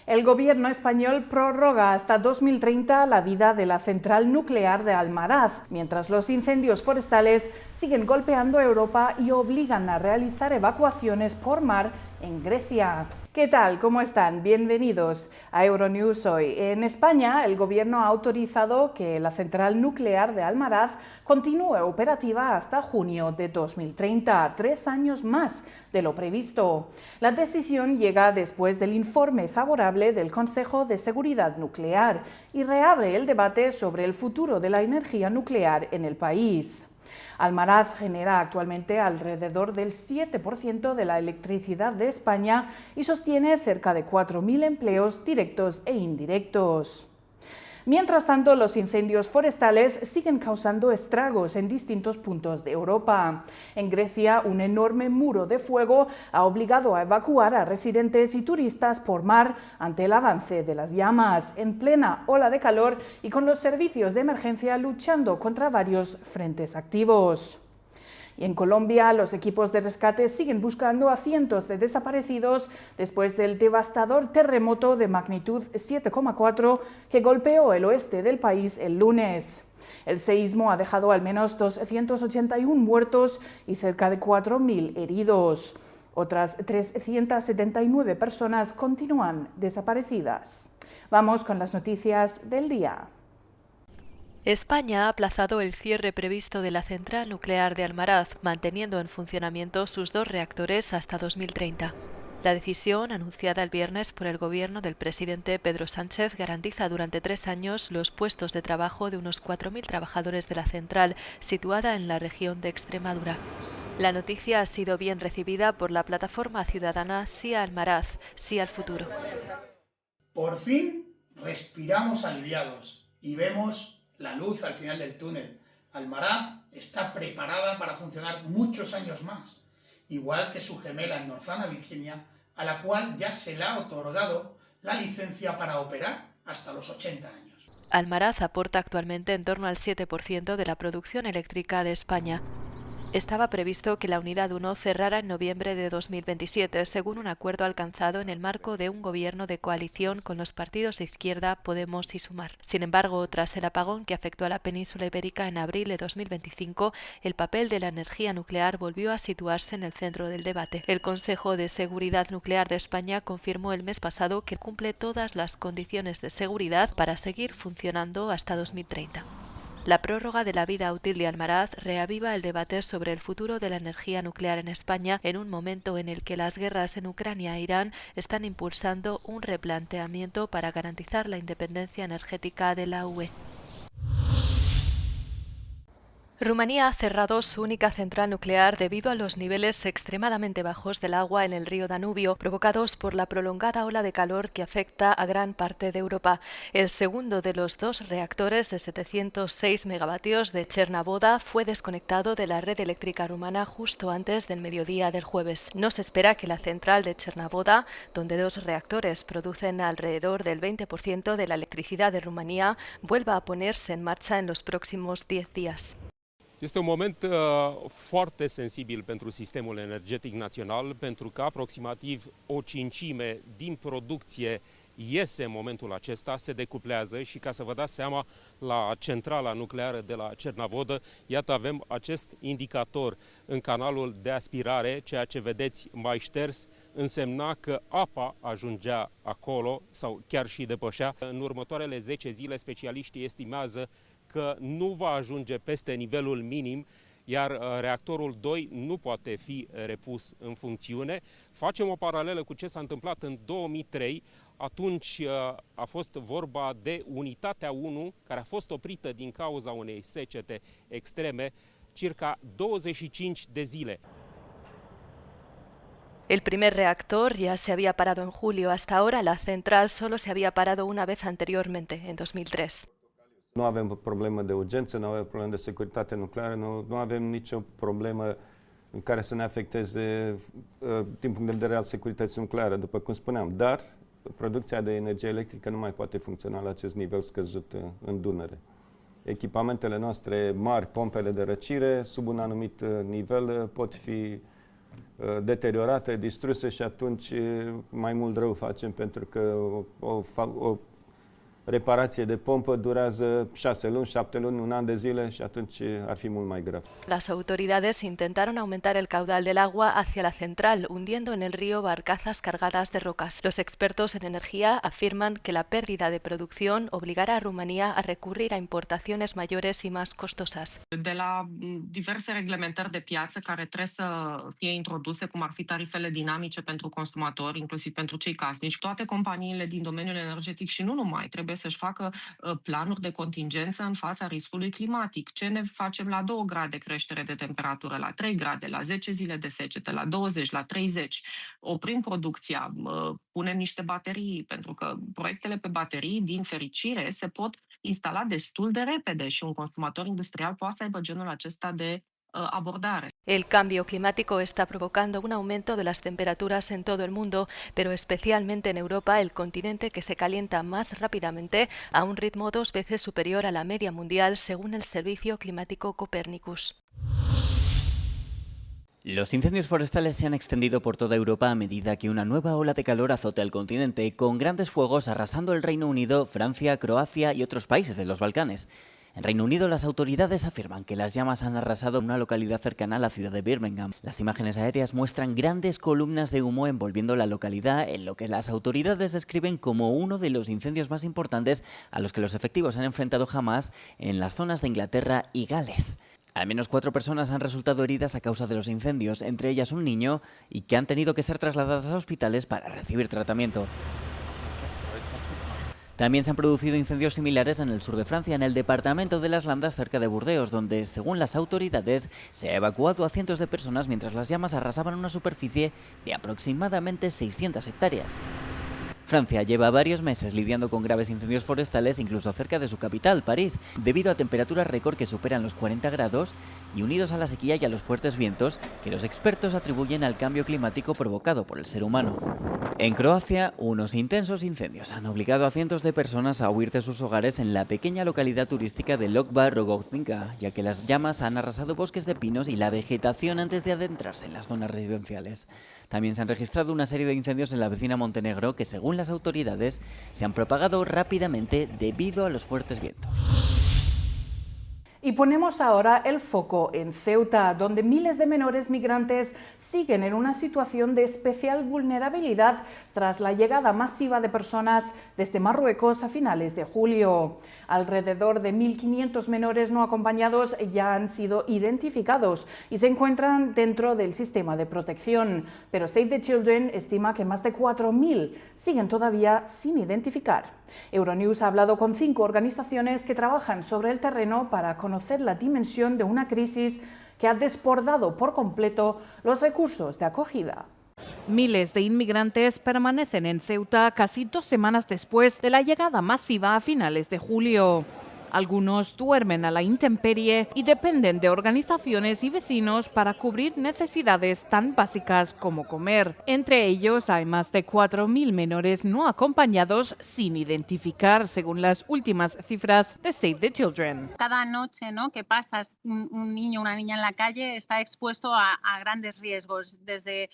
El gobierno español prorroga hasta 2030 la vida de la central nuclear de Almaraz, mientras los incendios forestales siguen golpeando a Europa y obligan a realizar evacuaciones por mar en Grecia. ¿Qué tal? ¿Cómo están? Bienvenidos a Euronews Hoy. En España, el gobierno ha autorizado que la central nuclear de Almaraz continúe operativa hasta junio de 2030, 3 años más de lo previsto. La decisión llega después del informe favorable del Consejo de Seguridad Nuclear y reabre el debate sobre el futuro de la energía nuclear en el país. Almaraz genera actualmente alrededor del 7% de la electricidad de España y sostiene cerca de 4.000 empleos directos e indirectos. Mientras tanto, los incendios forestales siguen causando estragos en distintos puntos de Europa. En Grecia, un enorme muro de fuego ha obligado a evacuar a residentes y turistas por mar ante el avance de las llamas, en plena ola de calor y con los servicios de emergencia luchando contra varios frentes activos. Y en Colombia, los equipos de rescate siguen buscando a cientos de desaparecidos después del devastador terremoto de magnitud 7,4 que golpeó el oeste del país el lunes. El seísmo ha dejado al menos 281 muertos y cerca de 4.000 heridos. Otras 379 personas continúan desaparecidas. Vamos con las noticias del día. España ha aplazado el cierre previsto de la central nuclear de Almaraz, manteniendo en funcionamiento sus 2 reactores hasta 2030. La decisión, anunciada el viernes por el gobierno del presidente Pedro Sánchez, garantiza durante 3 años los puestos de trabajo de unos 4.000 trabajadores de la central, situada en la región de Extremadura. La noticia ha sido bien recibida por la plataforma ciudadana Sí a Almaraz, Sí al Futuro. Por fin respiramos aliviados y vemos la luz al final del túnel. Almaraz está preparada para funcionar muchos años más, igual que su gemela en Norzana, Virginia, a la cual ya se le ha otorgado la licencia para operar hasta los 80 años. Almaraz aporta actualmente en torno al 7% de la producción eléctrica de España. Estaba previsto que la Unidad 1 cerrara en noviembre de 2027, según un acuerdo alcanzado en el marco de un gobierno de coalición con los partidos de izquierda Podemos y Sumar. Sin embargo, tras el apagón que afectó a la península ibérica en abril de 2025, el papel de la energía nuclear volvió a situarse en el centro del debate. El Consejo de Seguridad Nuclear de España confirmó el mes pasado que cumple todas las condiciones de seguridad para seguir funcionando hasta 2030. La prórroga de la vida útil de Almaraz reaviva el debate sobre el futuro de la energía nuclear en España en un momento en el que las guerras en Ucrania e Irán están impulsando un replanteamiento para garantizar la independencia energética de la UE. Rumanía ha cerrado su única central nuclear debido a los niveles extremadamente bajos del agua en el río Danubio, provocados por la prolongada ola de calor que afecta a gran parte de Europa. El segundo de los 2 reactores de 706 megavatios de Chernavoda fue desconectado de la red eléctrica rumana justo antes del mediodía del jueves. No se espera que la central de Chernavoda, donde 2 reactores producen alrededor del 20% de la electricidad de Rumanía, vuelva a ponerse en marcha en los próximos 10 días. Este un moment foarte sensibil pentru sistemul energetic național, pentru că aproximativ o cincime din producție iese în momentul acesta, se decuplează și, ca să vă dați seama, la centrala nucleară de la Cernavodă, iată avem acest indicator în canalul de aspirare, ceea ce vedeți mai șters, însemna că apa ajungea acolo sau chiar și depășea. În următoarele 10 zile, specialiștii estimează că nu va ajunge peste nivelul minim, iar reactorul 2 nu poate fi repus în funcțiune. Facem o paralelă cu ce s-a întâmplat în 2003, atunci a fost vorba de unitatea 1, care a fost oprită din cauza unei secete extreme, circa 25 de zile. El primer reactor ya se había parado en julio. Hasta ahora la central solo se había parado una vez anteriormente, en 2003. Nu avem o problemă de urgență, nu avem problemă de securitate nucleară, nu avem nicio problemă în care să ne afecteze din punct de vedere al securității nucleare, după cum spuneam. Dar producția de energie electrică nu mai poate funcționa la acest nivel scăzut în Dunăre. Echipamentele noastre mari, pompele de răcire, sub un anumit nivel pot fi deteriorate, distruse și atunci mai mult rău facem pentru că o reparație de pompă durează 6 luni, 7 luni, un an de zile și atunci ar fi mult mai grav. Las autoridades intentaron aumentar el caudal del agua hacia la central, hundiendo en el río barcazas cargadas de rocas. Los expertos en energía afirman que la pérdida de producción obligará a Rumanía a recurrir a importaciones mayores y más costosas. De la diverse reglementări de piață care trebuie să fie introduse, cum ar fi tarifele dinamice pentru consumatori, inclusiv pentru cei casnici, toate companiile din domeniul energetic și nu numai trebuie să-și facă planuri de contingență în fața riscului climatic. Ce ne facem la 2 grade creștere de temperatură, la 3 grade, la 10 zile de secetă, la 20, la 30. Oprim producția, punem niște baterii, pentru că proiectele pe baterii, din fericire, se pot instala destul de repede și un consumator industrial poate să aibă genul acesta de abordare. El cambio climático está provocando un aumento de las temperaturas en todo el mundo, pero especialmente en Europa, el continente que se calienta más rápidamente a un ritmo 2 veces superior a la media mundial, según el Servicio Climático Copernicus. Los incendios forestales se han extendido por toda Europa a medida que una nueva ola de calor azota el continente, con grandes fuegos arrasando el Reino Unido, Francia, Croacia y otros países de los Balcanes. En Reino Unido, las autoridades afirman que las llamas han arrasado una localidad cercana a la ciudad de Birmingham. Las imágenes aéreas muestran grandes columnas de humo envolviendo la localidad, en lo que las autoridades describen como uno de los incendios más importantes a los que los efectivos han enfrentado jamás en las zonas de Inglaterra y Gales. Al menos 4 personas han resultado heridas a causa de los incendios, entre ellas un niño, y que han tenido que ser trasladadas a hospitales para recibir tratamiento. También se han producido incendios similares en el sur de Francia, en el departamento de las Landas, cerca de Burdeos, donde, según las autoridades, se ha evacuado a cientos de personas mientras las llamas arrasaban una superficie de aproximadamente 600 hectáreas. Francia lleva varios meses lidiando con graves incendios forestales, incluso cerca de su capital, París, debido a temperaturas récord que superan los 40 grados y unidos a la sequía y a los fuertes vientos que los expertos atribuyen al cambio climático provocado por el ser humano. En Croacia, unos intensos incendios han obligado a cientos de personas a huir de sus hogares en la pequeña localidad turística de Lokva Rogotinka, ya que las llamas han arrasado bosques de pinos y la vegetación antes de adentrarse en las zonas residenciales. También se han registrado una serie de incendios en la vecina Montenegro que, según las autoridades, se han propagado rápidamente debido a los fuertes vientos. Y ponemos ahora el foco en Ceuta, donde miles de menores migrantes siguen en una situación de especial vulnerabilidad tras la llegada masiva de personas desde Marruecos a finales de julio. Alrededor de 1.500 menores no acompañados ya han sido identificados y se encuentran dentro del sistema de protección, pero Save the Children estima que más de 4.000 siguen todavía sin identificar. Euronews ha hablado con 5 organizaciones que trabajan sobre el terreno para conocer la dimensión de una crisis que ha desbordado por completo los recursos de acogida. Miles de inmigrantes permanecen en Ceuta casi 2 semanas después de la llegada masiva a finales de julio. Algunos duermen a la intemperie y dependen de organizaciones y vecinos para cubrir necesidades tan básicas como comer. Entre ellos hay más de 4.000 menores no acompañados sin identificar, según las últimas cifras de Save the Children. Cada noche, ¿no?, que pasas un niño o una niña en la calle está expuesto a grandes riesgos, desde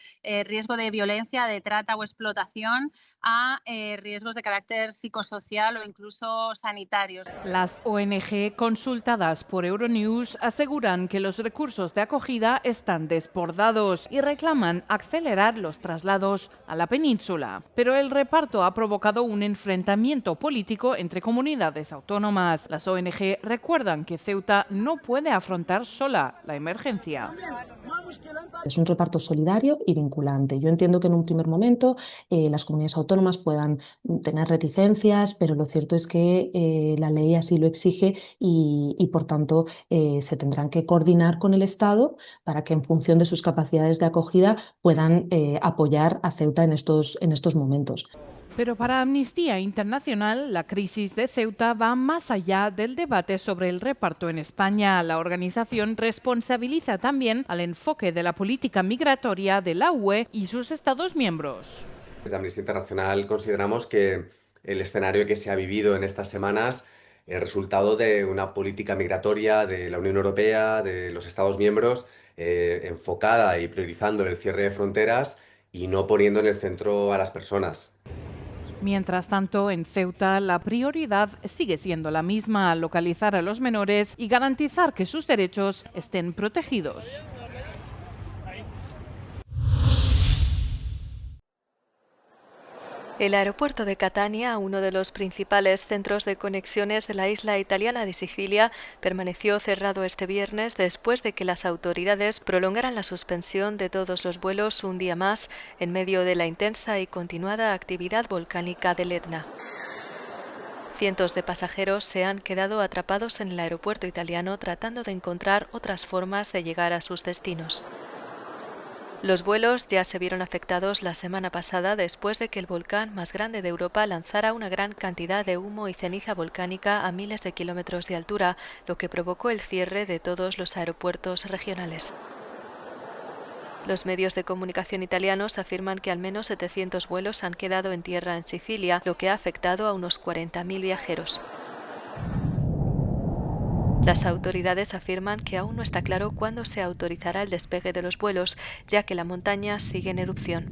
riesgo de violencia, de trata o explotación, a riesgos de carácter psicosocial o incluso sanitarios. Las ONG consultadas por Euronews aseguran que los recursos de acogida están desbordados y reclaman acelerar los traslados a la península. Pero el reparto ha provocado un enfrentamiento político entre comunidades autónomas. Las ONG recuerdan que Ceuta no puede afrontar sola la emergencia. Es un reparto solidario y vinculante. Yo entiendo que en un primer momento las comunidades autónomas puedan tener reticencias, pero lo cierto es que la ley así lo exige y por tanto se tendrán que coordinar con el Estado para que en función de sus capacidades de acogida puedan apoyar a Ceuta en estos momentos. Pero para Amnistía Internacional, la crisis de Ceuta va más allá del debate sobre el reparto en España. La organización responsabiliza también al enfoque de la política migratoria de la UE y sus Estados miembros. Desde Amnistía Internacional consideramos que el escenario que se ha vivido en estas semanas el resultado de una política migratoria de la Unión Europea, de los Estados miembros, enfocada y priorizando el cierre de fronteras y no poniendo en el centro a las personas. Mientras tanto, en Ceuta, la prioridad sigue siendo la misma: localizar a los menores y garantizar que sus derechos estén protegidos. El aeropuerto de Catania, uno de los principales centros de conexiones de la isla italiana de Sicilia, permaneció cerrado este viernes después de que las autoridades prolongaran la suspensión de todos los vuelos un día más en medio de la intensa y continuada actividad volcánica del Etna. Cientos de pasajeros se han quedado atrapados en el aeropuerto italiano tratando de encontrar otras formas de llegar a sus destinos. Los vuelos ya se vieron afectados la semana pasada después de que el volcán más grande de Europa lanzara una gran cantidad de humo y ceniza volcánica a miles de kilómetros de altura, lo que provocó el cierre de todos los aeropuertos regionales. Los medios de comunicación italianos afirman que al menos 700 vuelos han quedado en tierra en Sicilia, lo que ha afectado a unos 40.000 viajeros. Las autoridades afirman que aún no está claro cuándo se autorizará el despegue de los vuelos, ya que la montaña sigue en erupción.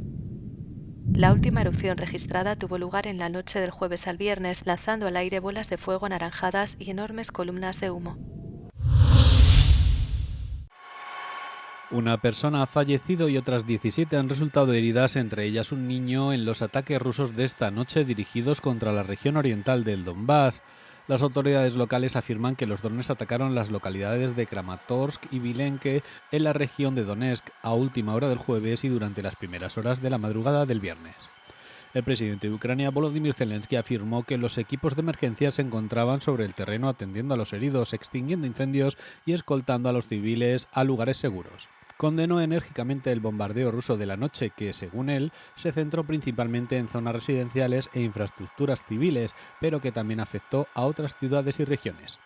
La última erupción registrada tuvo lugar en la noche del jueves al viernes, lanzando al aire bolas de fuego anaranjadas y enormes columnas de humo. Una persona ha fallecido y otras 17 han resultado heridas, entre ellas un niño, en los ataques rusos de esta noche dirigidos contra la región oriental del Donbass. Las autoridades locales afirman que los drones atacaron las localidades de Kramatorsk y Vilenke en la región de Donetsk a última hora del jueves y durante las primeras horas de la madrugada del viernes. El presidente de Ucrania, Volodymyr Zelensky, afirmó que los equipos de emergencia se encontraban sobre el terreno atendiendo a los heridos, extinguiendo incendios y escoltando a los civiles a lugares seguros. Condenó enérgicamente el bombardeo ruso de la noche que, según él, se centró principalmente en zonas residenciales e infraestructuras civiles, pero que también afectó a otras ciudades y regiones.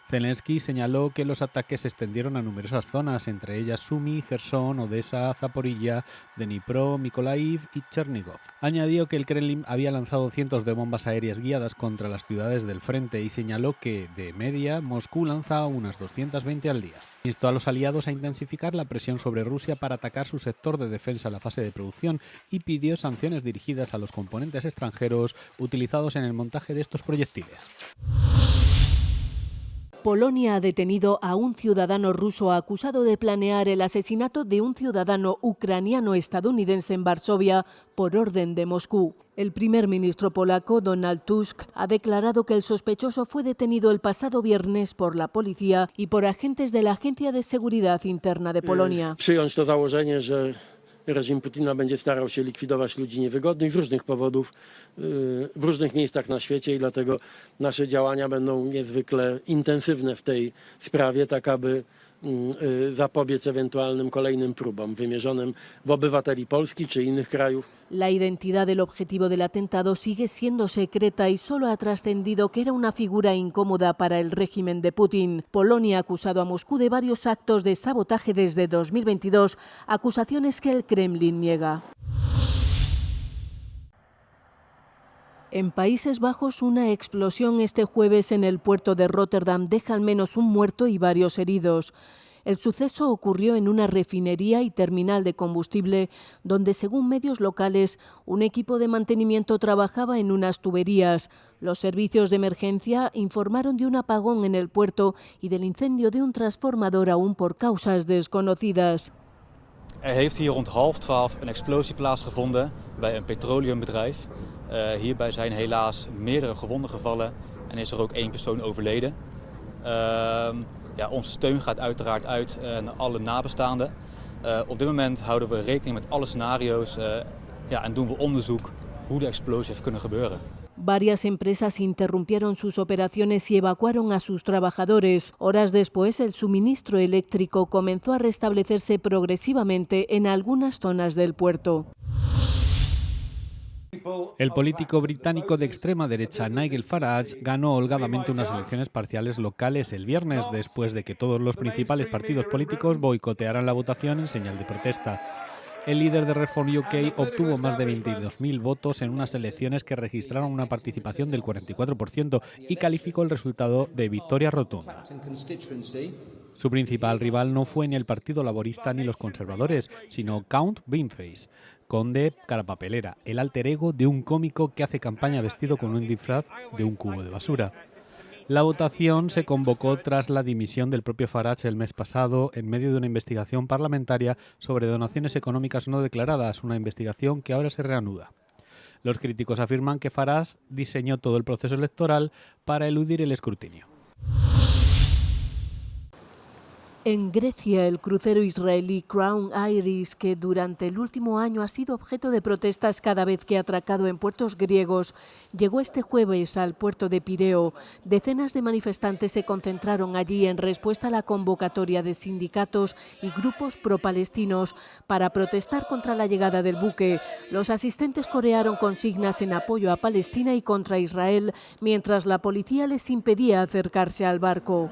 Zelensky señaló que los ataques se extendieron a numerosas zonas, entre ellas Sumy, Jersón, Odessa, Zaporilla, Dnipro, Mykolaiv y Chernigov. Añadió que el Kremlin había lanzado cientos de bombas aéreas guiadas contra las ciudades del frente y señaló que, de media, Moscú lanza unas 220 al día. Instó a los aliados a intensificar la presión sobre Rusia para atacar su sector de defensa en la fase de producción y pidió sanciones dirigidas a los componentes extranjeros utilizados en el montaje de estos proyectiles. Polonia ha detenido a un ciudadano ruso acusado de planear el asesinato de un ciudadano ucraniano-estadounidense en Varsovia por orden de Moscú. El primer ministro polaco, Donald Tusk, ha declarado que el sospechoso fue detenido el pasado viernes por la policía y por agentes de la Agencia de Seguridad Interna de Polonia. Przyjąć to założenie, że reżim Putina będzie starał się likwidować ludzi niewygodnych z różnych powodów w różnych miejscach na świecie i dlatego nasze działania będą niezwykle intensywne w tej sprawie, tak aby zapobiec ewentualnym kolejnym próbom wymierzonym w obywateli Polski czy innych krajów. La identidad del objetivo del atentado sigue siendo secreta y solo ha trascendido que era una figura incómoda para el régimen de Putin. Polonia ha acusado a Moscú de varios actos de sabotaje desde 2022, acusaciones que el Kremlin niega. En Países Bajos, una explosión este jueves en el puerto de Róterdam deja al menos un muerto y varios heridos. El suceso ocurrió en una refinería y terminal de combustible, donde, según medios locales, un equipo de mantenimiento trabajaba en unas tuberías. Los servicios de emergencia informaron de un apagón en el puerto y del incendio de un transformador aún por causas desconocidas. Heeft hier rond 11:30 een explosie plaatsgevonden bij een petroleumbedrijf. Hierbij zijn helaas meerdere gewonden gevallen en is er ook 1 persoon overleden. Onze steun gaat uiteraard uit naar alle nabestaanden. Op dit moment houden we rekening met alle scenario's en doen we onderzoek hoe de explosie heeft kunnen gebeuren. Varias empresas interrumpieron sus operaciones y evacuaron a sus trabajadores. Horas después, el suministro eléctrico comenzó a restablecerse progresivamente en algunas zonas del puerto. El político británico de extrema derecha Nigel Farage ganó holgadamente unas elecciones parciales locales el viernes, después de que todos los principales partidos políticos boicotearan la votación en señal de protesta. El líder de Reform UK obtuvo más de 22.000 votos en unas elecciones que registraron una participación del 44% y calificó el resultado de victoria rotunda. Su principal rival no fue ni el Partido Laborista ni los conservadores, sino Count Baneface, conde carapapelera, el alter ego de un cómico que hace campaña vestido con un disfraz de un cubo de basura. La votación se convocó tras la dimisión del propio Farage el mes pasado en medio de una investigación parlamentaria sobre donaciones económicas no declaradas, una investigación que ahora se reanuda. Los críticos afirman que Farage diseñó todo el proceso electoral para eludir el escrutinio. En Grecia, el crucero israelí Crown Iris, que durante el último año ha sido objeto de protestas cada vez que ha atracado en puertos griegos, llegó este jueves al puerto de Pireo. Decenas de manifestantes se concentraron allí en respuesta a la convocatoria de sindicatos y grupos pro-palestinos para protestar contra la llegada del buque. Los asistentes corearon consignas en apoyo a Palestina y contra Israel, mientras la policía les impedía acercarse al barco.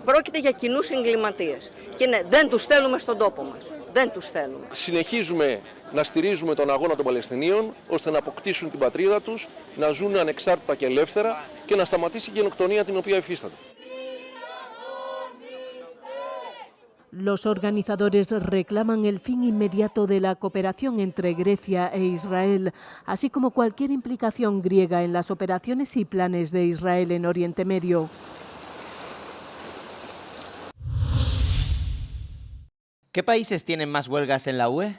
Πρόκειται για κοινούς εγκληματίες και ναι, δεν τους θέλουμε στον τόπο μας. Δεν τους θέλουμε. Συνεχίζουμε να στηρίζουμε τον αγώνα των Παλαιστινίων ώστε να αποκτήσουν την πατρίδα τους, να ζουν ανεξάρτητα και ελεύθερα και να σταματήσει η γενοκτονία την οποία υφίσταται. Los organizadores reclaman el fin inmediato de la cooperación entre Grecia e Israel, así como cualquier implicación griega en las operaciones y planes de Israel en Oriente Medio. ¿Qué países tienen más huelgas en la UE?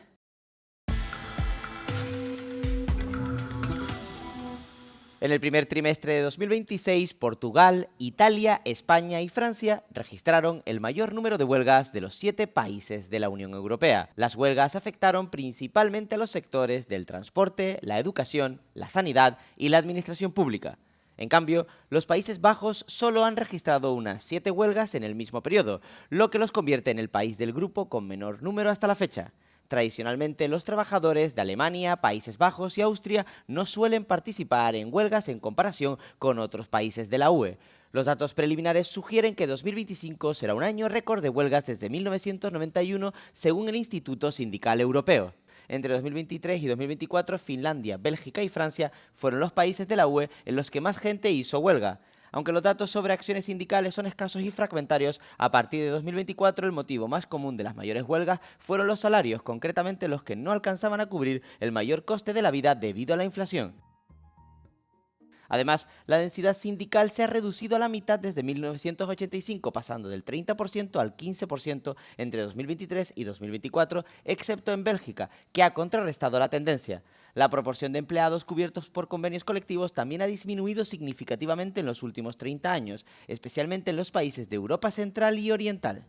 En el primer trimestre de 2026, Portugal, Italia, España y Francia registraron el mayor número de huelgas de los 7 países de la Unión Europea. Las huelgas afectaron principalmente a los sectores del transporte, la educación, la sanidad y la administración pública. En cambio, los Países Bajos solo han registrado unas 7 huelgas en el mismo periodo, lo que los convierte en el país del grupo con menor número hasta la fecha. Tradicionalmente, los trabajadores de Alemania, Países Bajos y Austria no suelen participar en huelgas en comparación con otros países de la UE. Los datos preliminares sugieren que 2025 será un año récord de huelgas desde 1991, según el Instituto Sindical Europeo. Entre 2023 y 2024, Finlandia, Bélgica y Francia fueron los países de la UE en los que más gente hizo huelga. Aunque los datos sobre acciones sindicales son escasos y fragmentarios, a partir de 2024 el motivo más común de las mayores huelgas fueron los salarios, concretamente los que no alcanzaban a cubrir el mayor coste de la vida debido a la inflación. Además, la densidad sindical se ha reducido a la mitad desde 1985, pasando del 30% al 15% entre 2023 y 2024, excepto en Bélgica, que ha contrarrestado la tendencia. La proporción de empleados cubiertos por convenios colectivos también ha disminuido significativamente en los últimos 30 años, especialmente en los países de Europa Central y Oriental.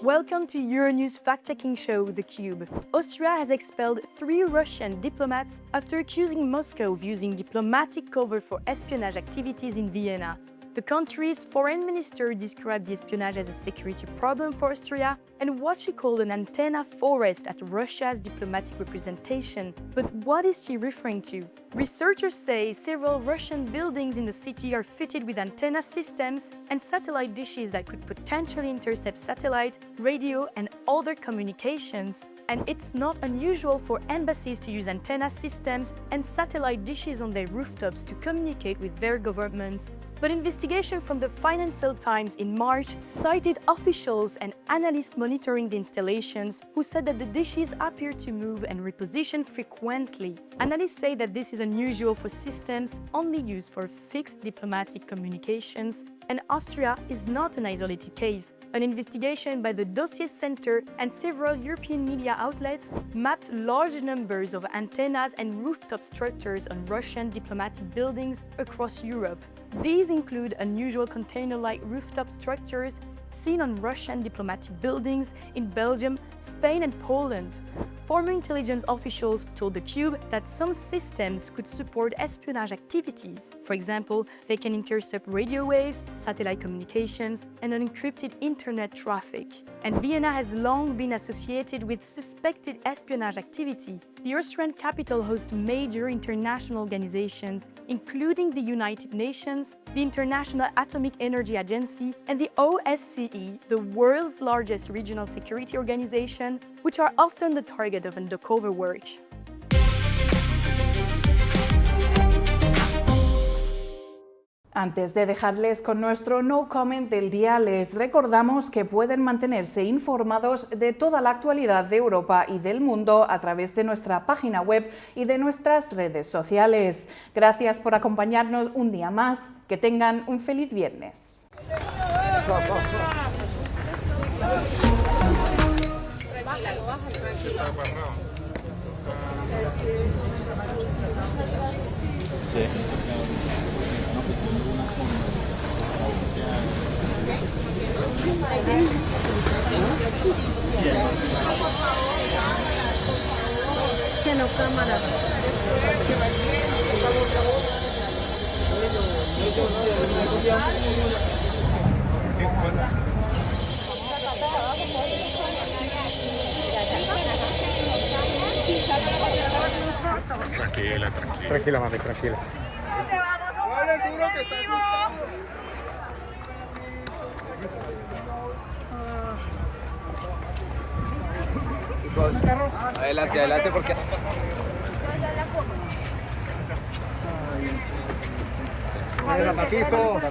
Welcome to Euronews fact-checking show, theCUBE. Austria has expelled 3 Russian diplomats after accusing Moscow of using diplomatic cover for espionage activities in Vienna. The country's foreign minister described the espionage as a security problem for Austria and what she called an antenna forest at Russia's diplomatic representation. But what is she referring to? Researchers say several Russian buildings in the city are fitted with antenna systems and satellite dishes that could potentially intercept satellite, radio, and other communications. And it's not unusual for embassies to use antenna systems and satellite dishes on their rooftops to communicate with their governments. But investigation from the Financial Times in March cited officials and analysts monitoring the installations who said that the dishes appear to move and reposition frequently. Analysts say that this is unusual for systems only used for fixed diplomatic communications, and Austria is not an isolated case. An investigation by the Dossier Center and several European media outlets mapped large numbers of antennas and rooftop structures on Russian diplomatic buildings across Europe. These include unusual container-like rooftop structures seen on Russian diplomatic buildings in Belgium, Spain and Poland. Former intelligence officials told theCUBE that some systems could support espionage activities. For example, they can intercept radio waves, satellite communications, and unencrypted internet traffic. And Vienna has long been associated with suspected espionage activity. the Austrian capital hosts major international organizations, including the United Nations, the International Atomic Energy Agency, and the OSCE, the world's largest regional security organization, which are often the target of undercover work. Antes de dejarles con nuestro no comment del día, les recordamos que pueden mantenerse informados de toda la actualidad de Europa y del mundo a través de nuestra página web y de nuestras redes sociales. Gracias por acompañarnos un día más. Que tengan un feliz viernes. Que no, cámara. Tranquila, tranquila. Tranquila, mami, tranquila. Dale duro que está Adelante, adelante porque... Mira, Patito.